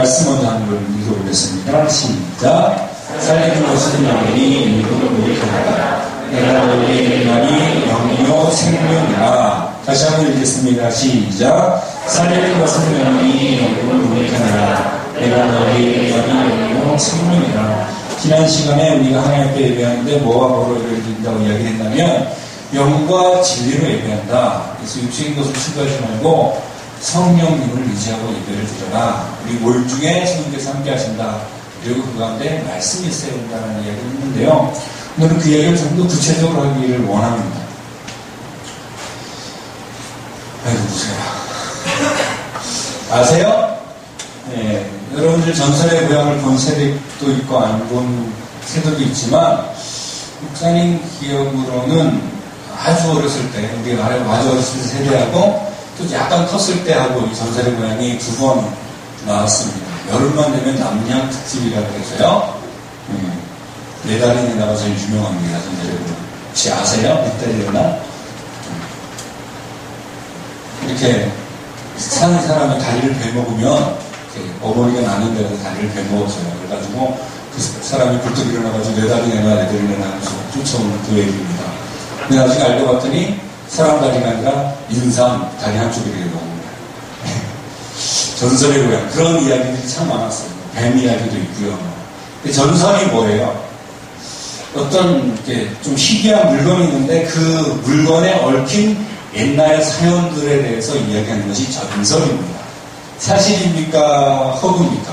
말씀 먼저 한번 읽어보겠습니다. 시작. 살리는 것은 영이니 인육은 무익하다. 내가 너희에게 말이 영이요 생명이라. 다시 한번 읽겠습니다. 시작. 살리는 것은 영이니 인육은 무익하다. 내가 너희에게 말이 영이요 생명이라. 지난 시간에 우리가 하나님 앞에 예배하는데 뭐와 뭐로 예배드린다고 이야기했냐면 영과 진리로 예배한다. 그래서 육적인 것을 추구하지 말고 성령님을 의지하고 예배를 드려라. 우리 올 중에 성령께서 함께 하신다. 그리고 그 가운데 말씀이 있어야 된다는 이야기를 했는데요. 오늘은 그 이야기를 좀 더 구체적으로 하기를 원합니다. 아이고, 보세요. 아세요? 네, 여러분들 전설의 고향을 본 세대도 있고 안 본 세대도 있지만 목사님 기억으로는 아주 어렸을 때, 우리가 아주 어렸을 때 세대하고 또 약간 컸을 때 하고 이 전설의 고향이 두 번 나왔습니다. 여름만 되면 남양 특집이라고 해서요. 네 달이 나가 제일 유명합니다. 전설의 고향. 혹시 아세요? 몇 달이었나? 이렇게 사는 사람이 다리를 베먹으면 어머니가 나는 데서 다리를 베먹었어요. 그래가지고 그 사람이 불떡 일어나가지고 네 달이 내가 네 달이 내가 하면서 쫓아오는 그 얘기입니다. 근데 나중에 알고 봤더니 사람 다리가 아니라 인삼 다리 한쪽이 되게 먹는 거예요. 전설의 고향. 그런 이야기들이 참 많았어요. 뱀 이야기도 있고요. 근데 전설이 뭐예요? 어떤 이렇게 좀 희귀한 물건이 있는데 그 물건에 얽힌 옛날 사연들에 대해서 이야기하는 것이 전설입니다. 사실입니까? 허구입니까?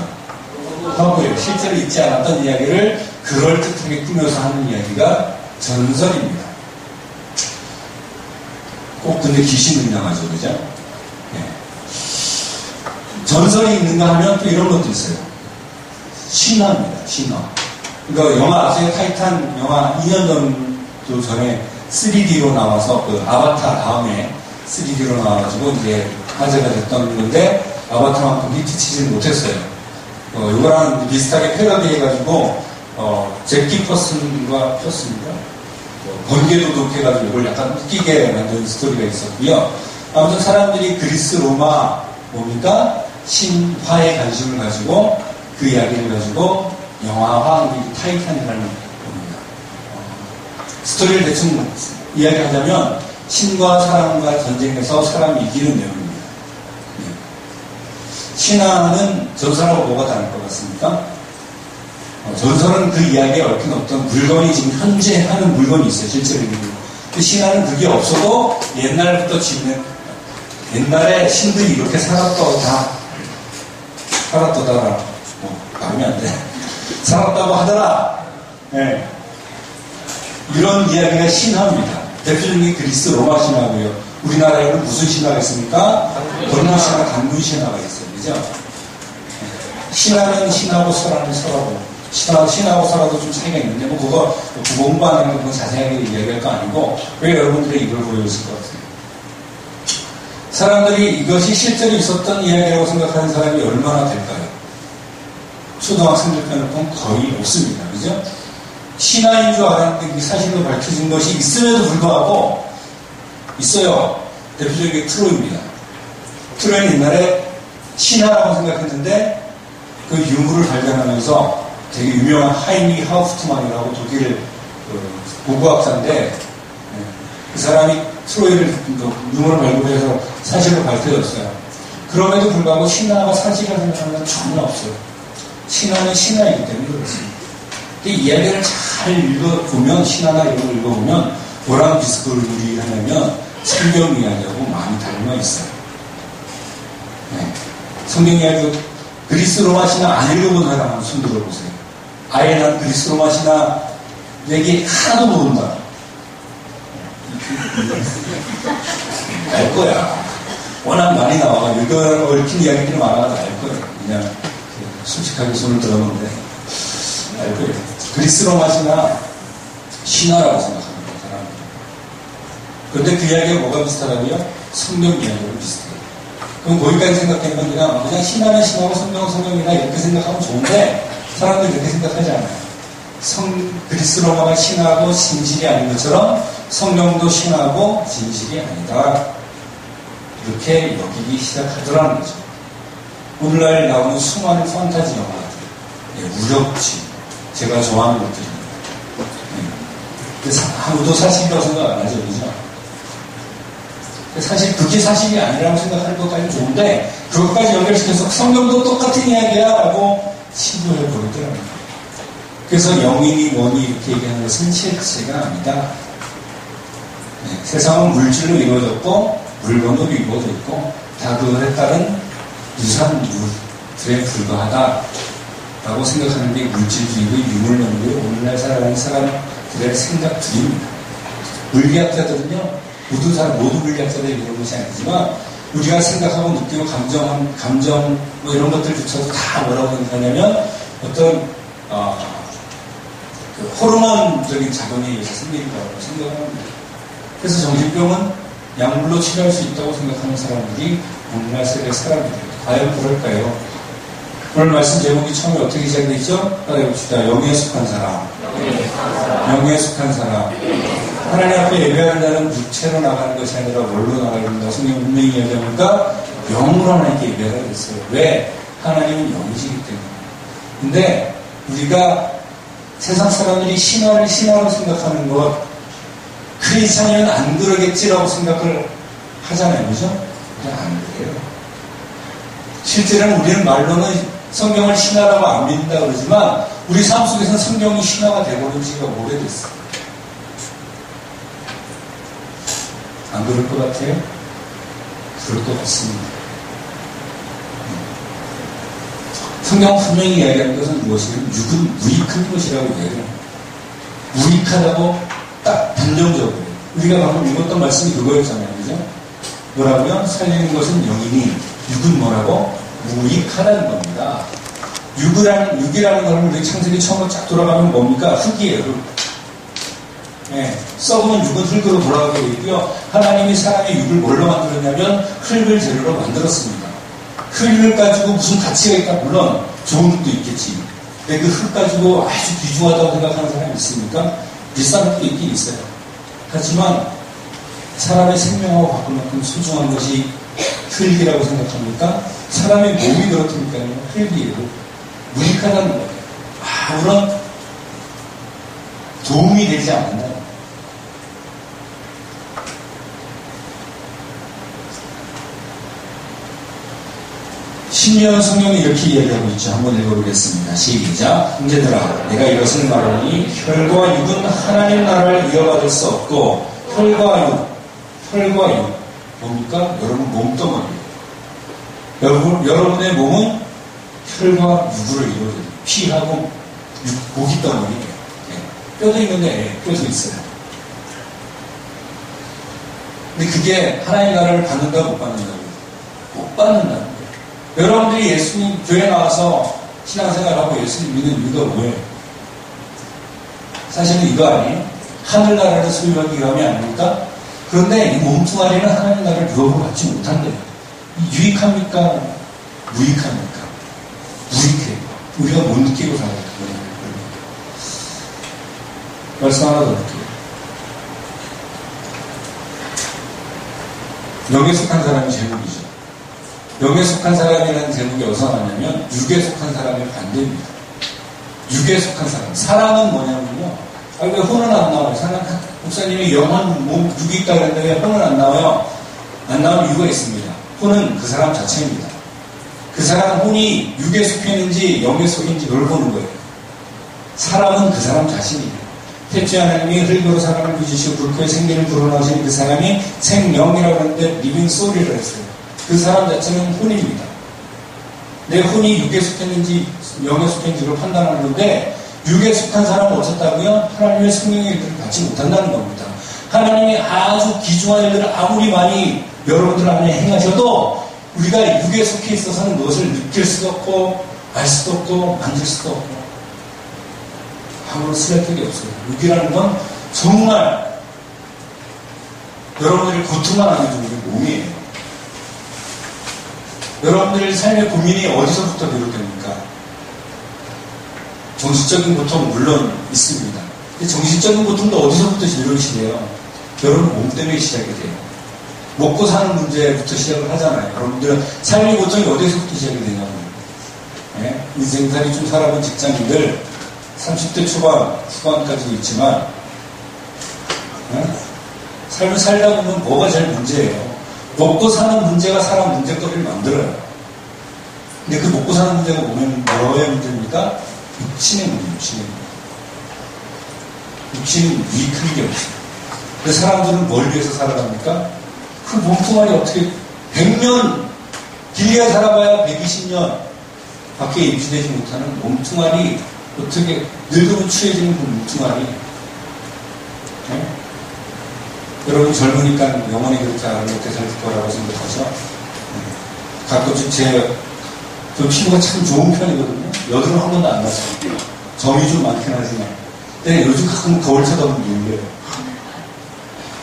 허구예요. 실제로 있지 않았던 이야기를 그럴듯하게 꾸며서 하는 이야기가 전설입니다. 꼭 근데 귀신 등장하죠, 그죠? 네. 전설이 있는가 하면 또 이런 것도 있어요. 신화입니다, 신화. 그러니까 영화 아세요? 타이탄 영화 2년 정도 전에 3D로 나와서 그 아바타 다음에 3D로 나와가지고 이제 화제가 됐던 건데 아바타만큼 히트치지는 못했어요. 이거랑 비슷하게 패러디해가지고 잭 퍼슨과 번개도 독해가지고 이걸 약간 웃기게 만든 스토리가 있었고요. 아무튼 사람들이 그리스 로마 뭡니까? 신화에 관심을 가지고 그 이야기를 가지고 영화화 타이탄이라는 겁니다. 스토리를 대충 이야기하자면 신과 사람과 전쟁에서 사람이 이기는 내용입니다. 신화는 전설하고 뭐가 다를 것 같습니까? 전설은 그 이야기에 얽힌 어떤 물건이 지금 현재 하는 물건이 있어요. 실제로. 근데 신화는 그게 없어도 옛날부터 지금 옛날에 신들이 이렇게 살았다더라. 말하면 안 돼. 살았다고 하더라. 네. 이런 이야기가 신화입니다. 대표적인 게 그리스 로마 신화고요. 우리나라에는 무슨 신화가 있습니까? 건국 신화, 강군 신화가 있어요. 그죠? 신화는 신하고 설화는 설하고 신하고 설화도 좀 차이가 있는데 뭐 그거 공부하는 거 자세하게 이야기할 거 아니고 왜 여러분들이 이걸 보여줬을 것 같아요? 사람들이 이것이 실제로 있었던 이야기라고 생각하는 사람이 얼마나 될까요? 초등학생들 빼놓고는 거의 없습니다. 그죠? 신화인 줄 알았는데 사실로 밝혀진 것이 있음에도 불구하고 있어요. 대표적인 게 트로이입니다. 트로이는 옛날에 신화라고 생각했는데 그 유물을 발견하면서 되게 유명한 하이니 하우프트만이라고 독일 고고학자인데 그 사람이 트로이를 유물을 발굴해서 사실로 밝혀졌어요. 그럼에도 불구하고 신화가 사실이라고 생각하는 건 전혀 없어요. 신화는 신화이기 때문에 그렇습니다. 이 이야기를 잘 읽어보면 신화나 이런 걸 읽어보면 뭐랑 비슷하게 하냐면 성경 이야기하고 많이 닮아 있어요. 네. 성경 이야기 그리스 로마 신화 안 읽어본 사람 한번 손 들어보세요. 아예 난 그리스 로마 신화 얘기 하나도 모른다. 알 거야. 워낙 많이 나와가 얽힌 이야기들이 많아서 알 거예요. 그냥 솔직하게 손을 들어보는데 알 거예요. 그리스 로마 신화라고 생각합니다. 사람들은. 그런데 그 이야기가 뭐가 비슷하다고요? 성경 이야기로 비슷해요. 그럼 거기까지 생각하면 그냥 신화는 신화고 성경은 성경이나 이렇게 생각하면 좋은데 사람들이 그렇게 생각하지 않아요. 그리스 로마가 신화고 진실이 아닌 것처럼 성경도 신화고 진실이 아니다. 이렇게 여기기 시작하더라는 거죠. 오늘날 나오는 수많은 판타지 영화들, 무력지, 제가 좋아하는 것들입니다. 아무도 사실이라고 생각 안 하죠, 그죠? 사실 그게 사실이 아니라고 생각하는 것까지는 좋은데 그것까지 연결시켜서 성경도 똑같은 이야기야 라고 시도해 보더라고요. 그래서 영인이 뭐니 이렇게 얘기하는 것은 실체가 아니다. 세상은 물질로 이루어졌고 물건으로 이루어져 있고 다 그것에 따른 유산물들에 불과하다 라고 생각하는 게 물질주의고 유물론이고 오늘날 살아가는 사람들의 생각들입니다. 물리학자들은요 모두 물리학자들이 그런 것이 아니지만 우리가 생각하고 느끼고 감정 뭐 이런 것들조차도 다 뭐라고 생각하냐면 어떤 그 호르몬적인 작용에 의해서 생기는 거라고 생각합니다. 그래서 정신병은 약물로 치료할 수 있다고 생각하는 사람들이 오늘날 세대 사람들입니다. 과연 그럴까요? 오늘 말씀 제목이 처음에 어떻게 시작되죠? 따라해봅시다. 영에 속한 사람. 영에 속한 사람. 하나님 앞에 예배하는 자는 육체로 나가는 것이 아니라 뭘로 나가야 된다고 성경 분명히 이야기하니까 영으로 하나님께 예배를 했어요. 왜? 하나님은 영이시기 때문에. 근데 우리가 세상 사람들이 신화를 신화로 생각하는 것, 크리스찬이면 안 그러겠지라고 생각을 하잖아요. 그죠? 그냥 안 그래요. 실제로는 우리는 말로는 성경을 신화라고 안 믿는다 그러지만 우리 삶 속에서는 성경이 신화가 되어버린 지가 오래됐어요. 안 그럴 것 같아요? 그럴 것 같습니다. 성경은 분명히 이야기하는 것은 무엇이냐면 육은 무익한 것이라고 이야기해요. 무익하다고 딱 단정적으로. 우리가 방금 읽었던 말씀이 그거였잖아요. 그죠? 뭐라고요? 살리는 것은 영이니 육은 뭐라고? 무익하다는 겁니다. 육이라는 걸 우리 창세기 처음으로 쫙 돌아가면 뭡니까? 흙이에요. 흙. 네, 썩으면 육은 흙으로 돌아가게 되고요. 하나님이 사람의 육을 뭘로 만들었냐면 흙을 재료로 만들었습니다. 흙을 가지고 무슨 가치가 있다? 물론 좋은 흙도 있겠지. 근데 그 흙 가지고 아주 귀중하다고 생각하는 사람이 있습니까? 비싼 흙도 있긴 있어요. 하지만 사람의 생명하고 바꿀 만큼 소중한 것이 흙이라고 생각합니까? 사람의 몸이 그렇다니까요. 흙이에요. 무익하다는 거예요. 아무런 도움이 되지 않는다. 신비한 성경이 이렇게 이야기하고 있죠. 한번 읽어보겠습니다. 시작. 형제들아, 내가 이것을 말하니 혈과 육은 하나님 나라를 이어받을 수 없고 혈과 육 뭡니까? 여러분 몸뚱어리예요. 여러분의 몸은 혈과 육으로 이루어져요. 피하고 고기 덩어리예요. 뼈도 있는데 뼈도 있어요. 근데 그게 하나님 나라를 받는다 못 받는다고요? 못 받는다는 거예요. 여러분들이 예수님 교회 나와서 신앙생활하고 예수님 믿는 이유가 뭐예요? 사실은 이거 아니에요? 하늘나라를 소유하기 위함이 아닙니까? 그런데 이 몸뚱아리는 하나님 나라를 유업으로 받지 못한대요. 유익합니까? 무익합니까? 무익해요. 우리가 못 느끼고 살아요. 말씀 하나 더 할게요. 영에 속한 사람이 제목이죠. 영에 속한 사람이라는 제목이 어디서 나냐면 육에 속한 사람의 반대입니다. 육에 속한 사람. 사람은 뭐냐면요. 왜 혼은 안 나와요? 목사님이 영혼, 몸, 육이 있다고 했는데 왜 혼은 안 나와요? 안 나오는 이유가 있습니다. 혼은 그 사람 자체입니다. 그 사람 혼이 육에 속했는지 영에 속인지 그걸 보는 거예요. 사람은 그 사람 자신이에요. 태초에 하나님이 흙으로 사람을 빚으시고 불크에 생기를 불어넣으신 그 사람이 생명이라고 하는데 리빙 소리를 했어요. 그 사람 자체는 혼입니다. 내 혼이 육에 속했는지 영에 속했는지를 판단하는 건데 육에 속한 사람은 어쩌다고요? 하나님의 성령의 일들을 받지 못한다는 겁니다. 하나님이 아주 귀중한 일들을 아무리 많이 여러분들 안에 행하셔도 우리가 육에 속해 있어서는 무엇을 느낄 수도 없고 알 수도 없고 만질 수도 없고 아무런 쓰레기가 없어요. 육이라는 건 정말 여러분들이 고통만 하는 우리 몸이에요. 여러분들의 삶의 고민이 어디서부터 비롯됩니까? 정신적인 고통 물론 있습니다. 근데 정신적인 고통도 어디서부터 비롯이 돼요? 여러분 몸 때문에 시작이 돼요. 먹고 사는 문제부터 시작을 하잖아요. 여러분들은 삶이 보통 어디서부터 시작이 되냐고. 예? 인생살이 좀 살아본 직장인들 30대 초반, 후반까지 있지만 예? 삶을 살다 보면 뭐가 제일 문제예요. 먹고 사는 문제가 사람 문제거리를 만들어요. 근데 그 먹고 사는 문제가 뭐의 문제입니까? 육신의 문제, 육신의 문제. 육신은 유익한 게 없어요. 근데 사람들은 뭘 위해서 살아갑니까? 그 몸뚱아리 어떻게 100년 길게 살아봐야 120년 밖에 입주되지 못하는 몸뚱아리 어떻게 늙으면 추해지는 그 몸뚱아리. 네? 여러분 젊으니까 영원히 그렇게 아름답게 살 거라고 생각하죠. 네. 가끔씩 저 피부가 참 좋은 편이거든요. 여드름 한 번도 안 났어요. 점이 좀 많긴 하지만. 근데 요즘 가끔 거울 쳐다보면 놀래요.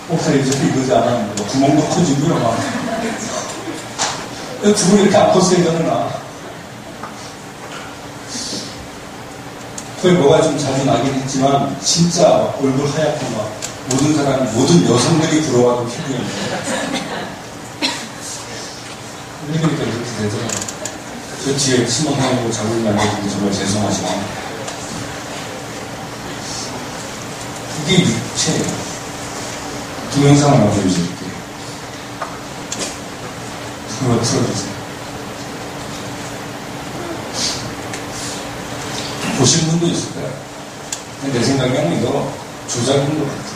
나 요즘에 이러지 않았는데 구멍도 커지고요. 막. 두분 이렇게 안 컸어요, 이거는. 거의 뭐가 좀 자주 나긴 했지만 진짜 얼굴 하얗고 막 모든 여성들이 부러워하는 피부입니다. 그러니까 이렇게 되더라고요. 저 뒤에 심어하고 자국이 남겨주는데 정말 죄송하지만 이게 육체예요. 동영상을 먼저 해줄게요. 그거 틀어주세요. 보신 분도 있을 거예요. 내 생각에는 이거 조작인 것 같아요.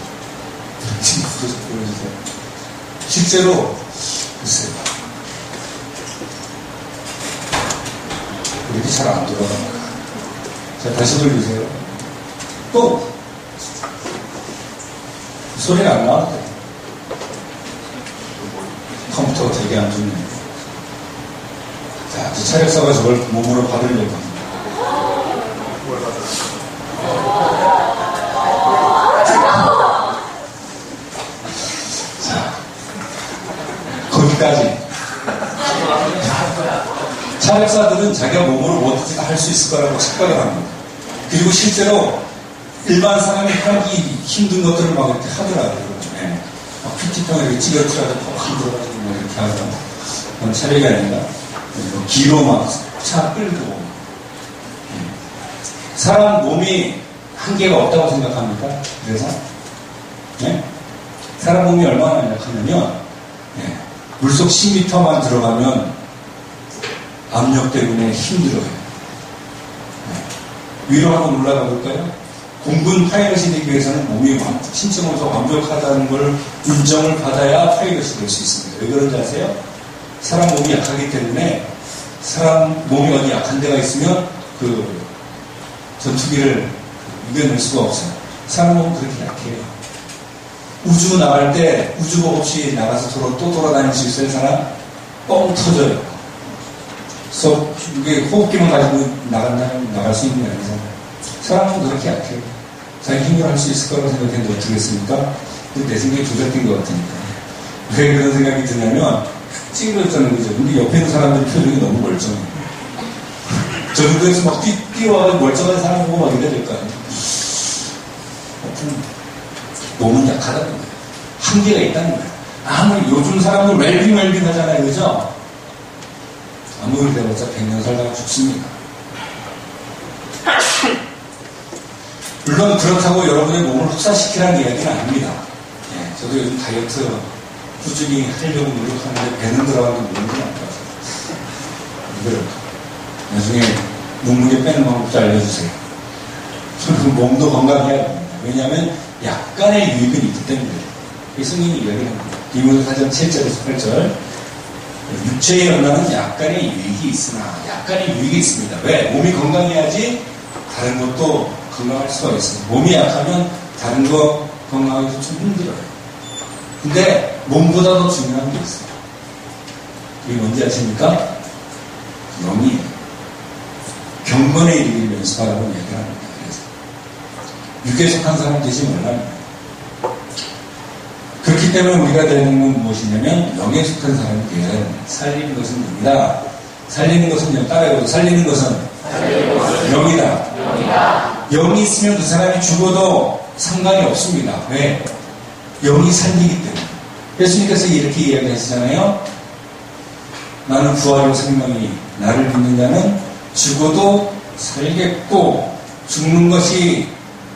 지금 보여주세요. 실제로 글쎄요. 이렇게 잘 안 돌아갑니다. 자, 다시 돌리세요. 또 소리가 안 나왔대. 컴퓨터가 되게 안 좋네요. 자, 차력사가 저걸 몸으로 받으려고 합니다. 자, 거기까지. 차력사들은 자기가 몸으로 뭐든지 할 수 있을 거라고 착각을 합니다. 그리고 실제로 일반 사람이 하기 힘든 것들을 막 이렇게 하더라고요. 네. 막 PT병을 이렇게 찌그러뜨려서 팍 들어가지고 막 이렇게 하고. 그건 차력이 아니라, 기로 막 차 끌고. 사람 몸이 한계가 없다고 생각합니까? 그래서? 네? 사람 몸이 얼마나 약하냐면, 네. 물속 10m만 들어가면 압력 때문에 힘들어요. 네. 위로 한번 올라가 볼까요? 공군 파일럿이 되기 위해서는 몸이 신체적으로 완벽하다는 걸 인정을 받아야 파일럿이 될 수 있습니다. 왜 그런지 아세요? 사람 몸이 약하기 때문에 사람 몸이 어디 약한 데가 있으면 그 전투기를 이겨낼 수가 없어요. 사람 몸은 그렇게 약해요. 우주 나갈 때 우주복 없이 나가서 또 돌아다닐 수 있어요, 사람? 뻥 터져요. 그래서 이게 호흡기만 가지고 나갈 수 있는 게 아니잖아요. 사람은 그렇게 약해요. 자기 힘으로 할 수 있을 거라고 생각했는데 어떻게 했습니까? 내 생각이 조작된 것 같으니까. 왜 그런 생각이 드냐면 찡그렸다는 거죠. 근데 옆에 있는 사람들 표정이 너무 멀쩡해요. 저 정도에서 막 뛰어와서 멀쩡한 사람 보고 막 이래야 될 거 아니에요. 하여튼 몸은 약하다는 거예요. 한계가 있다는 거예요. 아무리 요즘 사람들 웰빙 하잖아요. 그죠? 아무리 돼봤자 100년 살다가 죽습니다. 물론 그렇다고 여러분의 몸을 혹사시키라는 이야기는 아닙니다. 예, 저도 요즘 다이어트 꾸준히 하려고 노력하는데 배는 들어가는 게 뭔지 안 봐서. 나중에 몸무게 빼는 방법도 알려주세요. 저는 몸도 건강해야 됩니다. 왜냐하면 약간의 유익은 있기 때문에. 예수님이 이야기합니다. 디모데후서 7절에서 8절. 육체의 연락은 약간의 유익이 있으나 약간의 유익이 있습니다. 왜? 몸이 건강해야지 다른 것도 건강할 수가 있습니다. 몸이 약하면 다른 거 건강하기 좀 힘들어요. 근데 몸보다 더 중요한 게 있어요. 그게 뭔지 아십니까? 영이 경건에 이르기를 연습하라고 얘기를 합니다. 그래서 육에 속한 사람 되지 말라는 거예요. 그렇기 때문에 우리가 되는 건 무엇이냐면 영에 속한 사람이 되어야 됩니다. 살리는 것은 영이다. 살리는 것은 영, 따라해보죠. 살리는 것은 영이다. 영이 있으면 그 사람이 죽어도 상관이 없습니다. 왜? 영이 살리기 때문에. 예수님께서 이렇게 이야기하시잖아요. 나는 부활이요 생명이 나를 믿는 자는 죽어도 살겠고, 죽는 것이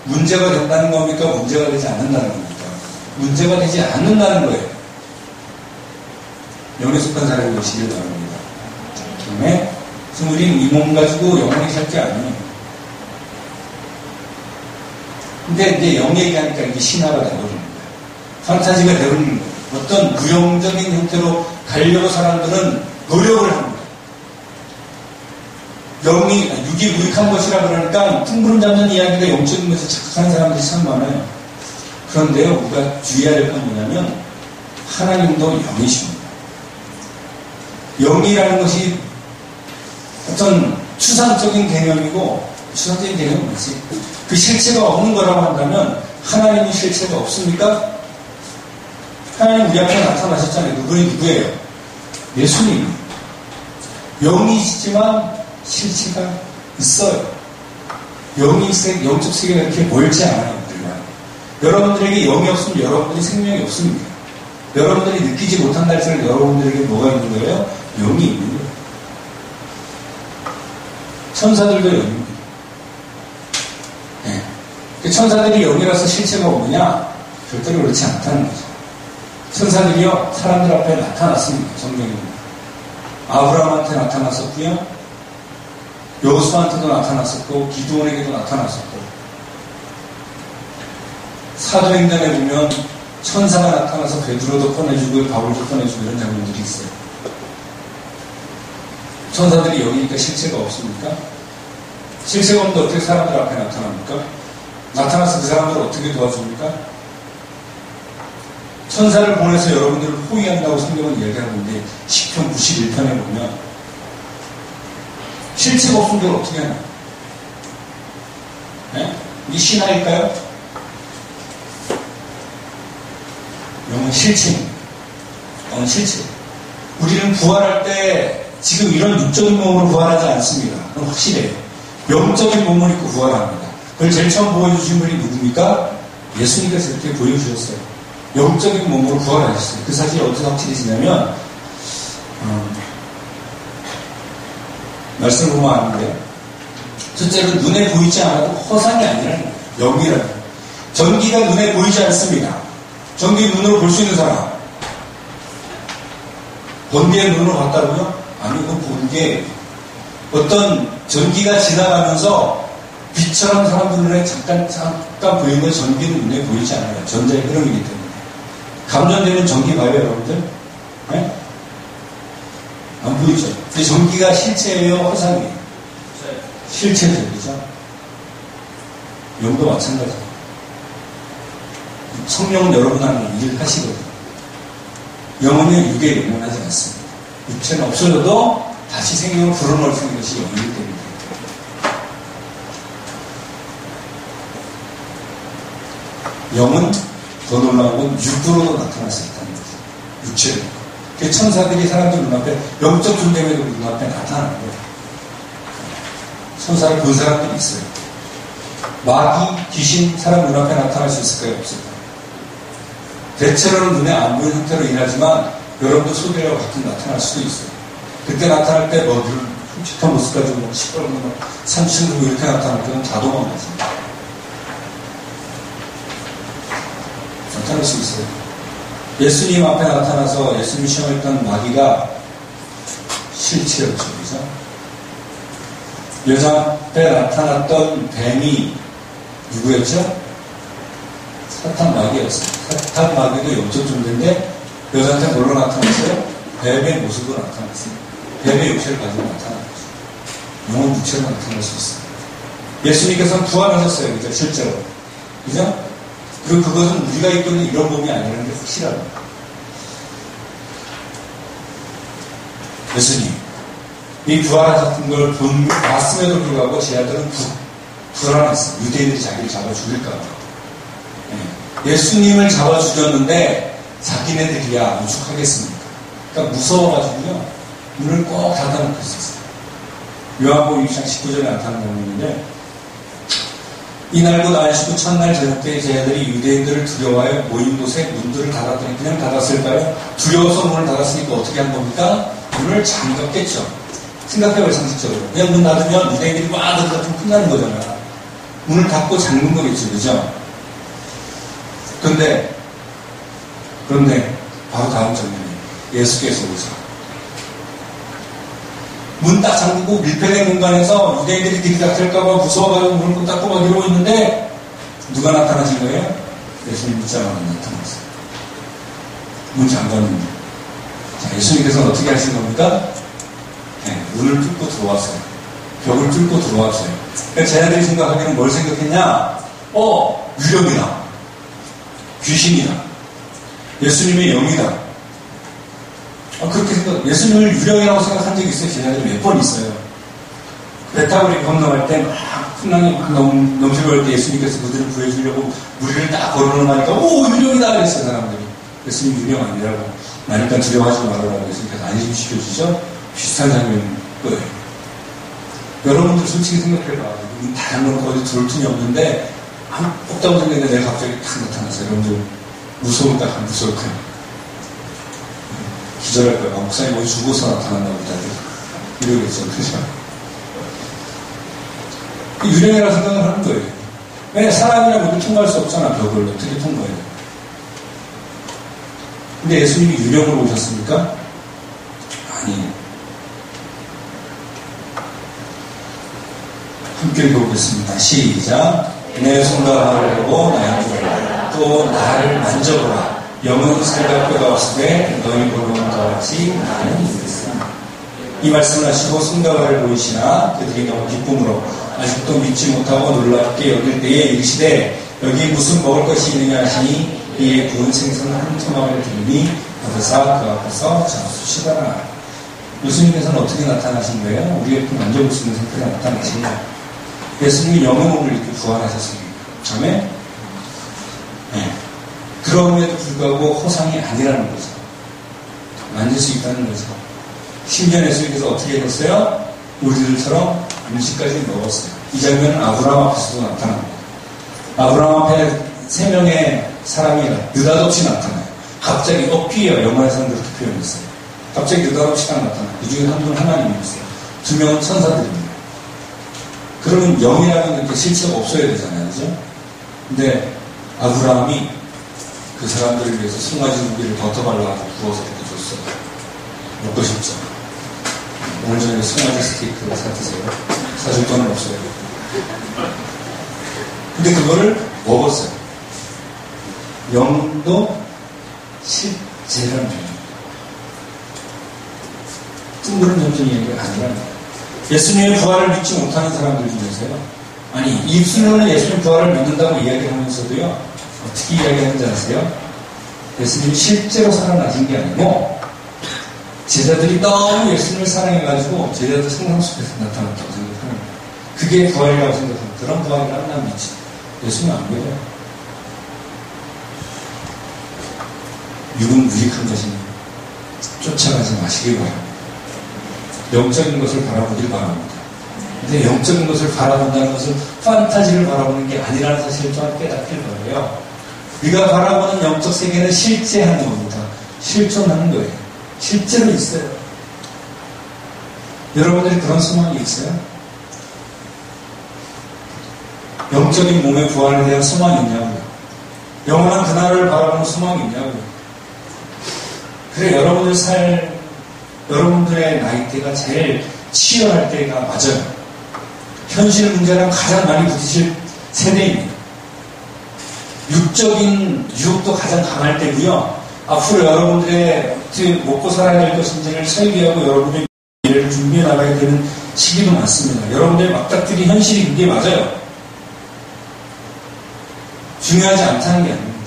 문제가 된다는 겁니까? 문제가 되지 않는다는 겁니까? 문제가 되지 않는다는 거예요. 영에 속한 사람이 되시길 바랍니다. 그다음에 우리는 이 몸 가지고 영원히 살 게 아니에요. 근데 이제 영 얘기하니까 이게 신화가 되버리는 거예요. 판타지가 되버리는 거예요. 어떤 무용적인 형태로 가려고 사람들은 노력을 합니다. 육이 무익한 것이라 그러니까 뜬구름 잡는 이야기가 영적인 것을 착각하는 사람들이 참 많아요. 그런데요, 우리가 주의해야 될 건 뭐냐면 하나님도 영이십니다. 영이라는 것이 어떤 추상적인 개념이고, 추상적인 개념은 뭐지? 그 실체가 없는 거라고 한다면 하나님은 실체가 없습니까? 하나님 우리 앞에 나타나셨잖아요. 그분이 누구예요? 예수님. 영이시지만 실체가 있어요. 영적 세계가 이렇게 멀지 않아요. 우리가. 여러분들에게 영이 없으면 여러분들이 생명이 없습니다. 여러분들이 느끼지 못한 날짜를 여러분들에게 뭐가 있는 거예요? 영이 있는 거예요. 천사들도 영입니다. 네. 천사들이 영이라서 실체가 없느냐? 절대로 그렇지 않다는 거죠. 천사들이요, 사람들 앞에 나타났습니다. 성경입니다. 아브라함한테 나타났었고요, 여호수아한테도 나타났었고, 기드온에게도 나타났었고, 사도행전에 보면 천사가 나타나서 베드로도 꺼내주고 바울도 꺼내주고 이런 장면들이 있어요. 천사들이 여기니까 실체가 없습니까? 실체가 없는데 어떻게 사람들 앞에 나타납니까? 나타나서 그 사람들을 어떻게 도와줍니까? 천사를 보내서 여러분들을 호위한다고 성경은 얘기하는데 시편 91편에 보면 실체가 없으면 그걸 어떻게 하나? 네? 이게 신화일까요? 영은 실체입니다. 영은 실체. 우리는 부활할 때 지금 이런 육적인 몸으로 부활하지 않습니다. 그건 확실해요. 영적인 몸을 입고 부활합니다. 그걸 제일 처음 보여주신 분이 누굽니까? 예수님께서 이렇게 보여주셨어요. 영적인 몸으로 부활하셨어요. 그 사실이 어디서 확실해지냐면 말씀을 보면 아는데, 첫째로 눈에 보이지 않아도 허상이 아니라는 거예요. 영이라는 거예요. 전기가 눈에 보이지 않습니다. 전기 눈으로 볼 수 있는 사람. 번개의 눈으로 봤다고요? 아니, 그건 번개. 어떤 전기가 지나가면서 빛처럼 사람들 눈에 잠깐 보이는 건 전기는 눈에 보이지 않아요. 전자의 흐름이기 때문에. 감전되는 전기 봐요, 여러분들? 네? 안 보이죠? 근데 전기가 실체예요, 허상이에요? 실체죠, 그죠? 영도 마찬가지예요. 성령은 여러분 안에 일을 하시거든요. 영혼은 육에 영원하지 않습니다. 육체는 없어져도 다시 생명을 불어넣을 수 있는 것이 영이기 때문에. 영은 더 놀라운 건 육으로도 나타날 수 있다는 거죠. 육체로. 그 천사들이 사람들 눈앞에, 영적 존재에도 눈앞에 나타나는 거예요. 천사를 본 사람들이 있어요. 마귀, 귀신, 사람 눈앞에 나타날 수 있을까요? 없을까요? 대체로는 눈에 안 보이는 형태로 일하지만 여러분도 소개가 가끔 나타날 수도 있어요. 그때 나타날 때 흉측한 모습 가지고 시끄러운 산신으로 이렇게 나타날 때는 다 도망가습니다. 나타날 수 있어요. 예수님 앞에 나타나서 예수님 시험했던 마귀가 실체였죠. 그죠? 여자 앞에 나타났던 뱀이 누구였죠? 사탄 마귀였어요. 사탄 마귀도 영적 존재인데 여자한테 뭘로 나타났어요? 뱀의 모습으로 나타났어요. 뱀의 육체를 가지고 나타난 거죠. 영혼 육체로 나타날 수 있어요. 예수님께서는 부활하셨어요. 그죠? 실제로. 그죠? 그리고 그것은 우리가 입고 있는 이런 몸이 아니라는 게 확실합니다. 예수님, 이 부활하셨던 걸 봤음에도 불구하고 제 아들은 불안했어요. 유대인들이 자기를 잡아 죽일까 봐. 예수님을 잡아 죽였는데 자기네들이야 우죽하겠습니까? 그러니까 무서워가지고요, 문을 꼭 닫아놓고 있었어요. 요한복음 6장 19절에 나타나는 장면인데, 이날 곧 안식구 첫날 저녁 때 제자들이 유대인들을 두려워하여 모인 곳에 문들을 닫았더니 그냥 닫았을까요? 두려워서 문을 닫았으니까 어떻게 한 겁니까? 문을 잠갔겠죠. 생각해봐요, 상식적으로. 그냥 문 닫으면 유대인들이 막 들어가면 끝나는 거잖아. 문을 닫고 잠근 거겠죠, 그죠? 그런데 바로 다음 장면에 예수께서 오셔. 문 딱 잠그고 밀폐된 공간에서 유대인들이 들이닥칠까봐 무서워가지고 문을 꼭 닫고 막 이러고 있는데 누가 나타나신 거예요? 예수님 묻자마자 나타났어요. 문 잠갔는데. 자, 예수님께서는 어떻게 하신 겁니까? 네, 문을 뚫고 들어왔어요. 벽을 뚫고 들어왔어요. 그러니까 제자들이 생각하기에는 뭘 생각했냐? 유령이다. 귀신이다. 예수님의 영이다. 그렇게 예수님을 유령이라고 생각한 적이 있어요. 제자들이 몇 번 있어요. 배 타고 이렇게 건너갈 때 막 풍랑이 막 넘치고 할 때 예수님께서 그들을 구해주려고 무리를 딱 걸어놓으니까 유령이다 그랬어요, 사람들이. 예수님 유령 아니라고. 나니까 두려워하지 말아라고 예수님께서 안심시켜주죠. 비슷한 장면인 거예요. 여러분들 솔직히 생각해봐. 다른 건 거기 들을 틈이 없는데 없다고 생각했는데 내가 갑자기 탁 나타났어요. 여러분들 무서울 딱 한 무서울 거예요. 기절할 거예요. 목사님 어디 죽어서 나타났나 보다. 이러겠죠. 그죠? 유령이라고 생각을 하는 거예요. 왜 사람이랑 모두 통과할 수 없잖아. 벽을 어떻게 통과해요? 근데 예수님이 유령으로 오셨습니까? 아니에요. 함께 읽어보겠습니다. 시작. 내 손가락을 보고 나의 주라. 또 나를 만져보라. 영은 살과 뼈가 없으되 너희 보는 것과 같이 나는 있겠으나. 이 말씀을 하시고 손가락을 보이시나 그들이 너무 기쁨으로 아직도 믿지 못하고 놀랍게 여길 때에 이르시되 여기 무슨 먹을 것이 있느냐 하시니 이에 구운 생선 한 토막을 들으니 받으사 그 앞에서 잡수시더라. 예수님께서는 어떻게 나타나신 거예요? 우리 옆에 만져볼 수 있는 상태가 나타나신 거예요. 예수님이 영의 몸을 이렇게 부활하셨습니다. 아멘? 네. 그럼에도 불구하고 호상이 아니라는 거죠. 만질 수 있다는 거죠. 심지어 예수님께서 어떻게 했어요? 우리들처럼 음식까지 먹었어요. 이 장면은 아브라함 앞에서도 나타납니다. 아브라함 앞에 3명의 사람이 느닷없이 나타나요. 갑자기 피해요. 영화에서는 그렇게 표현했어요. 갑자기 느닷없이 딱 나타나요. 그 중에 한 분은 하나님이었어요. 2명은 천사들입니다. 그러면 영이라는 이렇게 실체가 없어야 되잖아요. 그죠? 근데 아브라함이 그 사람들을 위해서 송아지 고기를 버터 발라서 구워서 이렇게 줬어요. 먹고 싶죠? 오늘 저녁에 송아지 스테이크를 사드세요. 사줄 돈은 없어요. 근데 그거를 먹었어요. 영도 실제라는 점입니다. 뜬구름 점점 얘기가 아니라는 거예요. 예수님의 부활을 믿지 못하는 사람들 중에서요. 아니, 입술로는 예수님 부활을 믿는다고 이야기하면서도요. 어떻게 이야기하는지 아세요? 예수님이 실제로 살아나신 게 아니고 제자들이 너무 예수님을 사랑해가지고 제자들 상상 속에서 나타났다고 생각하는 거예요. 그게 부활이라고 생각합니다. 그런 부활이라면 난 믿지. 예수님 안 믿어요. 육은 무익한 것입니다. 쫓아가지 마시기 바랍니다. 영적인 것을 바라보길 바랍니다. 근데 영적인 것을 바라본다는 것은 판타지를 바라보는 게 아니라는 사실을 또한 깨닫길 바라요. 우리가 바라보는 영적 세계는 실제하는 겁니다. 실존하는 거예요. 실제로 있어요. 여러분들이 그런 소망이 있어요? 영적인 몸의 부활에 대한 소망이 있냐고요? 영원한 그날을 바라보는 소망이 있냐고요? 그래, 여러분들의 나이대가 제일 치열할 때가 맞아요. 현실 문제랑 가장 많이 부딪힐 세대입니다. 육적인 유혹도 가장 강할 때고요. 앞으로 여러분들의 어떻게 먹고 살아야 될 것인지를 설계하고 여러분의 미래를 준비해 나가야 되는 시기도 많습니다. 여러분들의 막닥들이 현실이 그게 맞아요. 중요하지 않다는 게 아닙니다.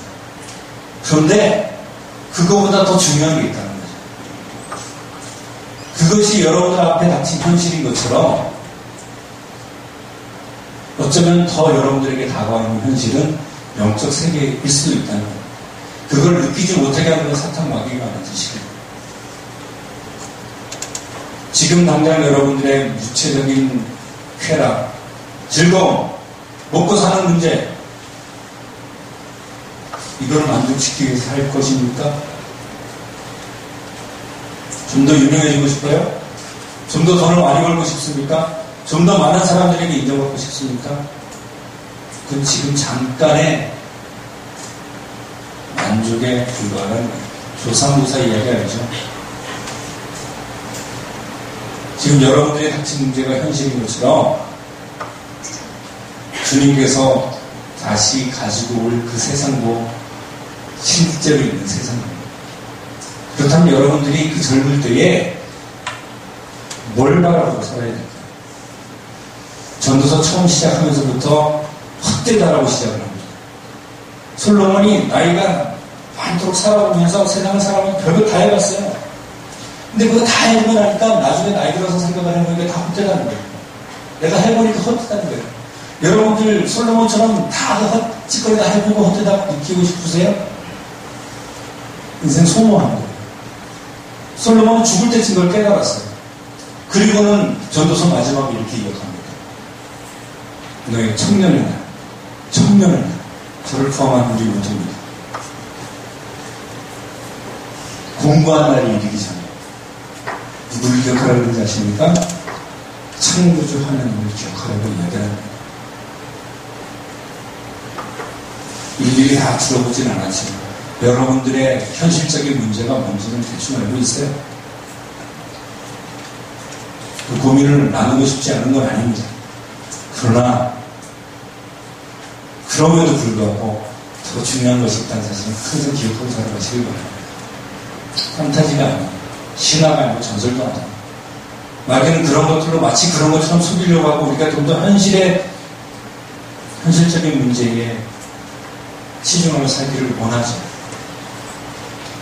그런데 그거보다 더 중요한 게 있다는 거죠. 그것이 여러분들 앞에 닥친 현실인 것처럼 어쩌면 더 여러분들에게 다가오는 현실은 영적 세계일 수도 있다는 거예요. 그걸 느끼지 못하게 하는 건 사탄 마귀가 하는 짓이에요. 지금 당장 여러분들의 육체적인 쾌락, 즐거움, 먹고 사는 문제, 이걸 만족시키기 위해서 할 것입니까? 좀 더 유명해지고 싶어요? 좀 더 돈을 많이 벌고 싶습니까? 좀 더 많은 사람들에게 인정받고 싶습니까? 그건 지금 잠깐의 만족에 불과한 조삼모사 이야기 아니죠. 지금 여러분들의 닥친 문제가 현실인 것처럼 주님께서 다시 가지고 올 그 세상도 실제로 있는 세상입니다. 그렇다면 여러분들이 그 젊을 때에 뭘 바라보고 살아야 될까요? 전도서 처음 시작하면서부터 헛되다라고 시작을 합니다. 솔로몬이 나이가 많도록 살아보면서 세상을 살아보면 별거 다 해봤어요. 근데 그거 다 해보고 나니까 나중에 나이 들어서 생각하는 거니까 다 헛되다는 거예요. 내가 해보니까 헛되다는 거예요. 여러분들 솔로몬처럼 다 헛짓거리 다 해보고 헛되다 느끼고 싶으세요? 인생 소모하는 거예요. 솔로몬은 죽을 때쯤 걸 깨달았어요. 그리고는 전도서 마지막에 이렇게 기억합니다. 너의 청년의 날, 저를 포함한 우리 모두입니다. 공부한 날이 이르기 전에 누구를 기억하라고 하는지 아십니까? 창조주 하나님을 기억하라고 이야기합니다. 일일이 다 들어보진 않았지만 여러분들의 현실적인 문제가 뭔지는 대충 알고 있어요. 그 고민을 나누고 싶지 않은 건 아닙니다. 그러나 그럼에도 불구하고 더 중요한 것이 있다는 사실은 항상 기억하고 살아가시길 바랍니다. 판타지가 아니고 신화가 아니고 전설도 아니고 마귀는 그런 것들로 마치 그런 것처럼 속이려고 하고 우리가 좀 더 현실적인 문제에 치중하며 살기를 원하죠.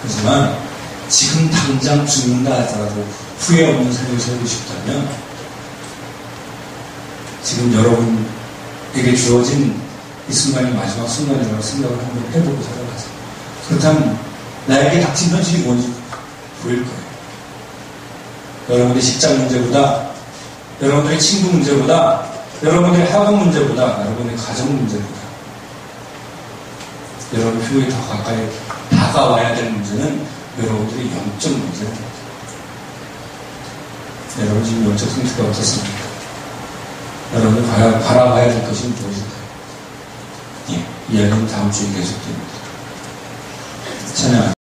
하지만 지금 당장 죽는다 하더라도 후회 없는 삶을 살고 싶다면 지금 여러분에게 주어진 이 순간이 마지막 순간이라고 생각을 한번 해보고 살아가세요. 그렇다면 나에게 닥친 현실이 뭔지 보일 거예요. 여러분의 직장 문제보다, 여러분들의 친구 문제보다, 여러분들의 학업 문제보다, 여러분의 가정 문제보다 여러분 표에 더 가까이 다가와야 될 문제는 여러분들의 영적 문제입니다. 여러분 지금 영적 상태가 어떻습니까? 여러분이 바라봐야 될 것이 무엇일까요? 예, 이야기는 다음 주에 계속됩니다. 찬양.